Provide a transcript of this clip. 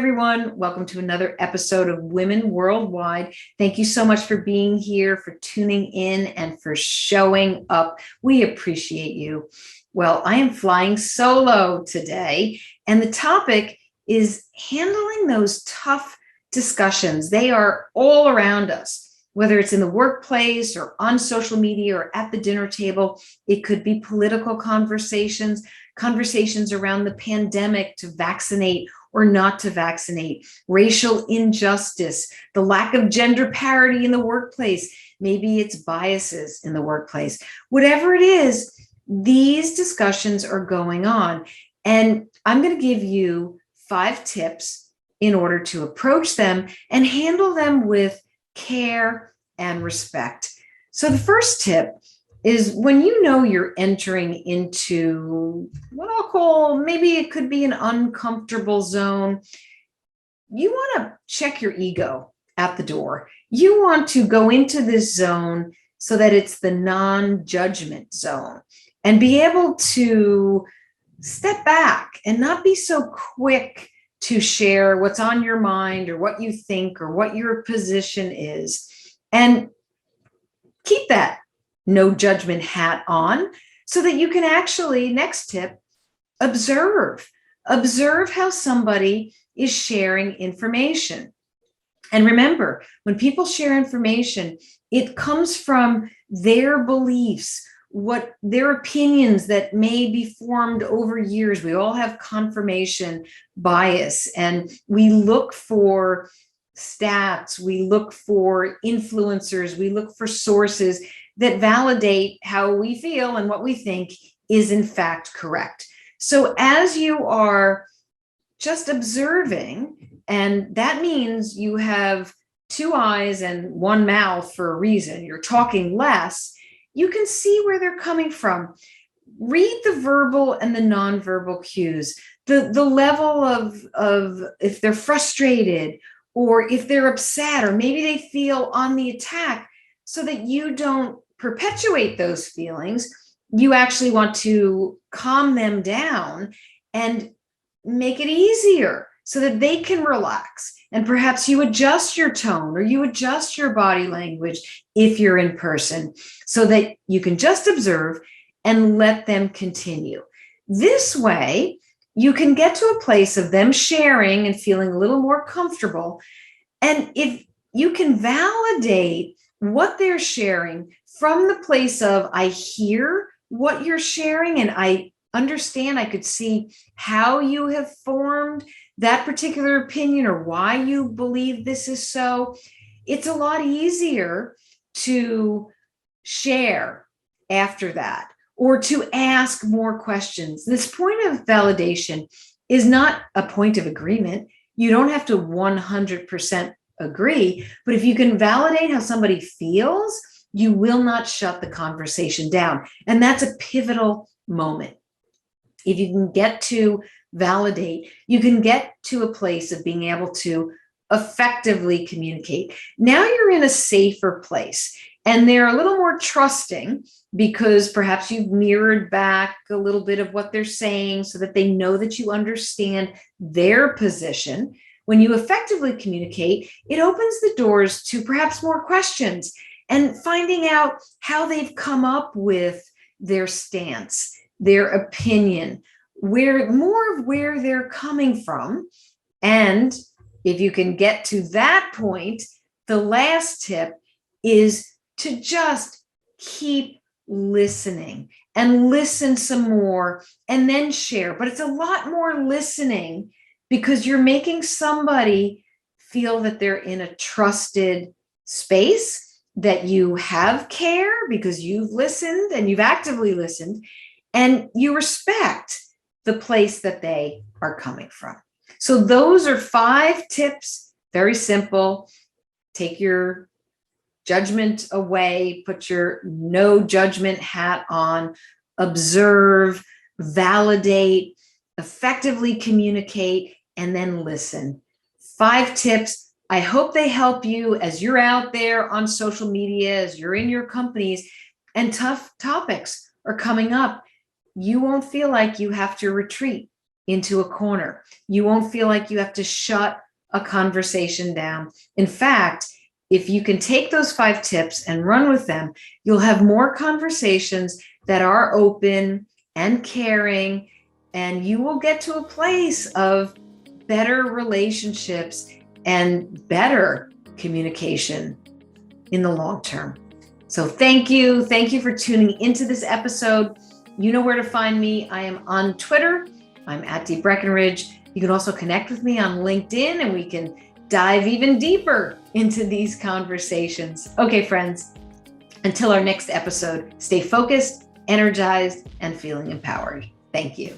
everyone. Welcome to another episode of Women Worldwide. Thank you so much for being here, for tuning in, and for showing up. We appreciate you. Well, I am flying solo today, and the topic is handling those tough discussions. They are all around us, whether it's in the workplace or on social media or at the dinner table. It could be political conversations around the pandemic, to vaccinate or not to vaccinate, racial injustice, the lack of gender parity in the workplace. Maybe it's biases in the workplace. Whatever it is, these discussions are going on. And I'm going to give you 5 tips in order to approach them and handle them with care and respect. So the first tip is, when you know you're entering into what I'll call, maybe it could be an uncomfortable zone, you want to check your ego at the door. You want to go into this zone so that it's the non-judgment zone, and be able to step back and not be so quick to share what's on your mind or what you think or what your position is, and keep that no judgment hat on so that you can actually, next tip, observe how somebody is sharing information. And remember, when people share information, it comes from their beliefs, what their opinions that may be formed over years. We all have confirmation bias, and we look for stats, we look for influencers, we look for sources that validate how we feel and what we think is in fact correct. So as you are just observing, and that means you have 2 eyes and 1 mouth for a reason, you're talking less, you can see where they're coming from. Read the verbal and the nonverbal cues, the level of if they're frustrated or if they're upset, or maybe they feel on the attack, so that you don't perpetuate those feelings. You actually want to calm them down and make it easier so that they can relax. And perhaps you adjust your tone or you adjust your body language if you're in person, so that you can just observe and let them continue. This way, you can get to a place of them sharing and feeling a little more comfortable. And if you can validate what they're sharing from the place of, I hear what you're sharing and I understand, I could see how you have formed that particular opinion or why you believe this is so, it's a lot easier to share after that, or to ask more questions. This point of validation is not a point of agreement. You don't have to 100% agree, but if you can validate how somebody feels, you will not shut the conversation down. And that's a pivotal moment. If you can get to validate, you can get to a place of being able to effectively communicate. Now you're in a safer place, and they're a little more trusting because perhaps you've mirrored back a little bit of what they're saying so that they know that you understand their position. When you effectively communicate, it opens the doors to perhaps more questions and finding out how they've come up with their stance, their opinion, where they're coming from. And if you can get to that point, the last tip is to just keep listening and listen some more and then share. But it's a lot more listening because you're making somebody feel that they're in a trusted space, that you have care because you've listened and you've actively listened, and you respect the place that they are coming from. So those are 5 tips, very simple. Take your judgment away, put your no judgment hat on, observe, validate, effectively communicate, and then listen. 5 tips. I hope they help you as you're out there on social media, as you're in your companies, and tough topics are coming up. You won't feel like you have to retreat into a corner. You won't feel like you have to shut a conversation down. In fact, if you can take those 5 tips and run with them, you'll have more conversations that are open and caring, and you will get to a place of better relationships and better communication in the long term. So thank you. Thank you for tuning into this episode. You know where to find me. I am on Twitter. I'm at Dee Breckenridge. You can also connect with me on LinkedIn, and we can dive even deeper into these conversations. Okay, friends, until our next episode, stay focused, energized, and feeling empowered. Thank you.